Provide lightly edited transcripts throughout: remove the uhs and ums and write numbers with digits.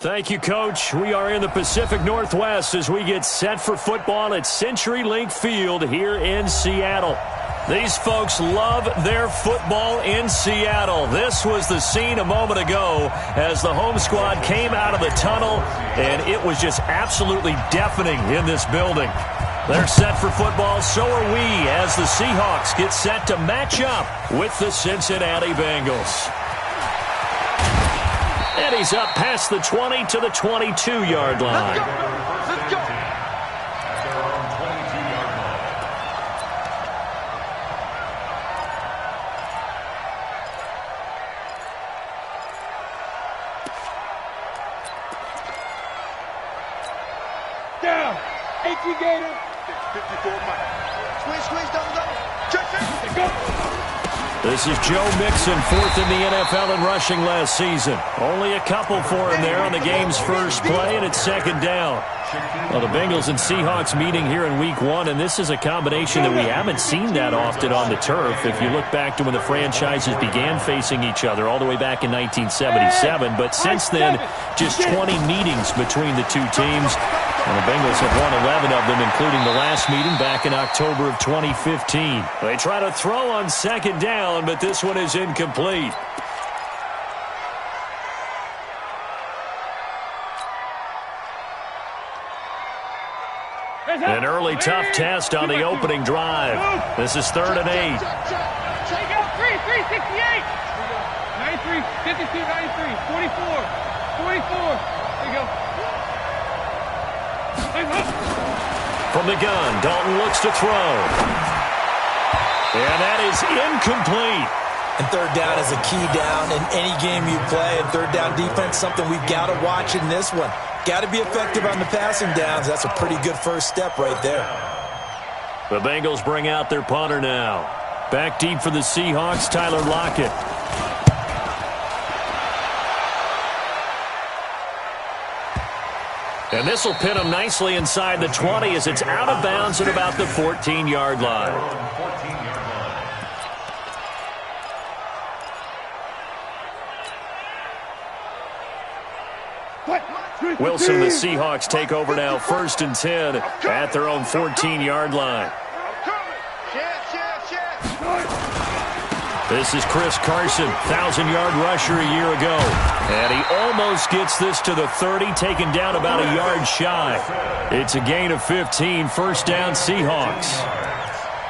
Thank you, Coach. We are in the Pacific Northwest as we get set for football at CenturyLink Field here in Seattle. These folks love their football in Seattle. This was the scene a moment ago as the home squad came out of the tunnel, and it was just absolutely deafening in this building. They're set for football, so are we, as the Seahawks get set to match up with the Cincinnati Bengals. And he's up past the 20 to the 22-yard line. Let's go. Down. 18 Gator. 54 Mike. Squeeze, double. Check. Go. This is Joe Mixon, fourth in the NFL in rushing last season. Only a couple for him there on the game's first play, and it's second down. Well, the Bengals and Seahawks meeting here in Week 1, and this is a combination that we haven't seen that often on the turf. If you look back to when the franchises began facing each other all the way back in 1977, but since then, just 20 meetings between the two teams. And the Bengals have won 11 of them, including the last meeting back in October of 2015. They try to throw on second down, but this one is incomplete. An early tough test on the opening drive. This is 3rd and 8. Take out 368. 93, 52, 93, 44. There you go. From the gun, Dalton looks to throw. And that is incomplete. And third down is a key down in any game you play. And third down defense, something we've got to watch in this one. Got to be effective on the passing downs. That's a pretty good first step right there. The Bengals bring out their punter now. Back deep for the Seahawks, Tyler Lockett. And this will pin him nicely inside the 20 as it's out of bounds at about the 14-yard line. Wilson, the Seahawks take over now, 1st and 10 at their own 14-yard line. This is Chris Carson, 1,000-yard rusher a year ago. And he almost gets this to the 30, taken down about a yard shy. It's a gain of 15, first down Seahawks.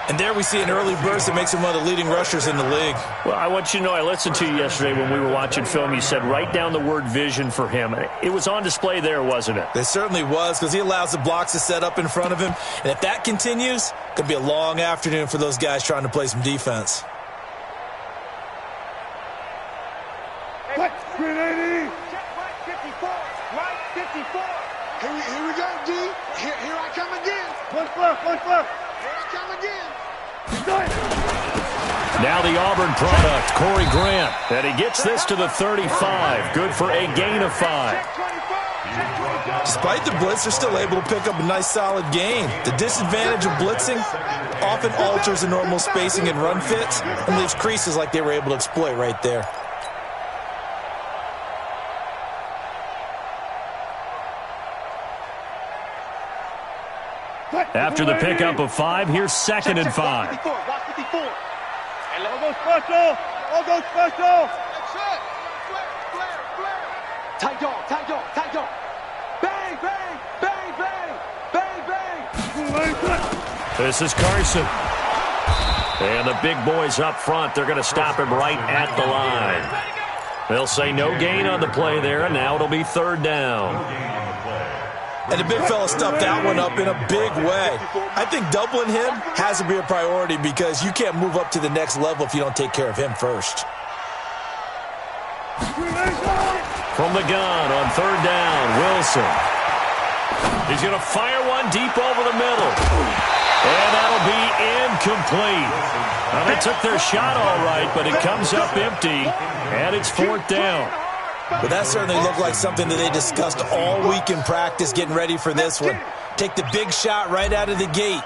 And there we see an early burst that makes him one of the leading rushers in the league. Well, I want you to know, I listened to you yesterday when we were watching film. You said write down the word vision for him. It was on display there, wasn't it? It certainly was, because he allows the blocks to set up in front of him. And if that continues, it could be a long afternoon for those guys trying to play some defense. What? 380. Right 54. Right 54. Here we go, D. Here I come again. One left. Here I come again. Now the Auburn product, Corey Grant. And he gets this to the 35. Good for a gain of 5. Despite the blitz, they're still able to pick up a nice, solid gain. The disadvantage of blitzing often alters the normal spacing and run fits and leaves creases like they were able to exploit right there. After the pickup of 5, here's 2nd and 5. All go special. That's it. Flare. Tight dog. Bang. This is Carson. And the big boys up front, they're going to stop him right at the line. They'll say no gain on the play there, and now it'll be 3rd down. And the big fella stuffed that one up in a big way. I think doubling him has to be a priority because you can't move up to the next level if you don't take care of him first. From the gun on 3rd down, Wilson. He's going to fire one deep over the middle. And that'll be incomplete. Well, they took their shot all right, but it comes up empty, and it's 4th down. But that certainly looked like something that they discussed all week in practice getting ready for this one. Take the big shot right out of the gate.